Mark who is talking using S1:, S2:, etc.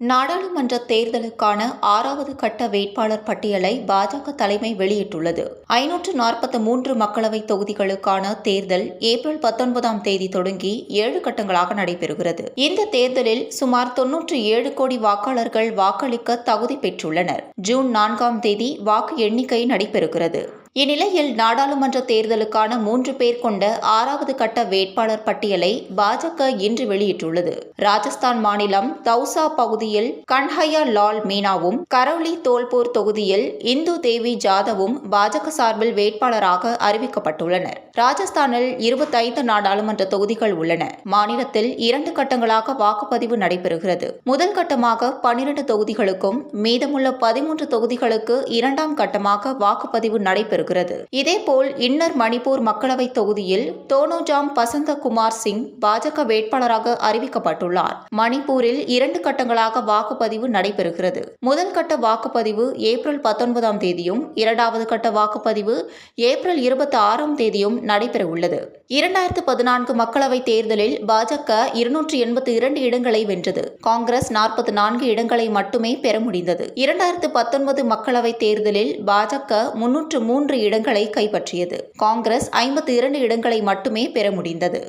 S1: நாடாளுமன்ற தேர்தலுக்கான 6வது கட்ட வேட்பாளர் பட்டியலை பாஜக தலைமை வெளியிட்டுள்ளது. 543 மக்களவைத் தொகுதிகளுக்கான தேர்தல் ஏப்ரல் 19ஆம் தேதி தொடங்கி 7 கட்டங்களாக நடைபெறுகிறது. இந்த தேர்தலில் சுமார் 97 கோடி வாக்காளர்கள் வாக்களிக்க தகுதி பெற்றுள்ளனர். ஜூன் 4ஆம் தேதி வாக்கு எண்ணிக்கை நடைபெறுகிறது. இந்நிலையில் நாடாளுமன்ற தேர்தலுக்கான 3 பேர் கொண்ட 6வது கட்ட வேட்பாளர் பட்டியலை பாஜக இன்று வெளியிட்டுள்ளது. ராஜஸ்தான் மாநிலம் தௌசா பகுதியில் கன்ஹையா லால் மீனாவும், கரௌலி தோல்பூர் தொகுதியில் இந்து தேவி ஜாதவும் பாஜக சார்பில் வேட்பாளராக அறிவிக்கப்பட்டுள்ளனர். ராஜஸ்தானில் 25 நாடாளுமன்ற தொகுதிகள் உள்ளன. மாநிலத்தில் 2 கட்டங்களாக வாக்குப்பதிவு நடைபெறுகிறது. முதல் கட்டமாக 12 தொகுதிகளுக்கும், மீதமுள்ள 13 தொகுதிகளுக்கு 2ஆம் கட்டமாக வாக்குப்பதிவு நடைபெறுகிறது. இதேபோல் இன்னர் மணிப்பூர் மக்களவைத் தொகுதியில் தோனோஜாம் பசந்தகுமார் சிங் பாஜக வேட்பாளராக அறிவிக்கப்பட்டுள்ளார். மணிப்பூரில் 2 கட்டங்களாக வாக்குப்பதிவு நடைபெறுகிறது. முதல் கட்ட வாக்குப்பதிவு ஏப்ரல் 19ஆம் தேதியும், 2வது கட்ட வாக்குப்பதிவு ஏப்ரல் 26ஆம் தேதியும் நடைபெறவுள்ளது. 2014 மக்களவைத் தேர்தலில் பாஜக 282 இடங்களை வென்றது. காங்கிரஸ் 44 இடங்களை மட்டுமே பெற முடிந்தது. 2019 மக்களவைத் தேர்தலில் பாஜக 303 இடங்களை கைப்பற்றியது. காங்கிரஸ் 52 இடங்களை மட்டுமே பெற முடிந்தது.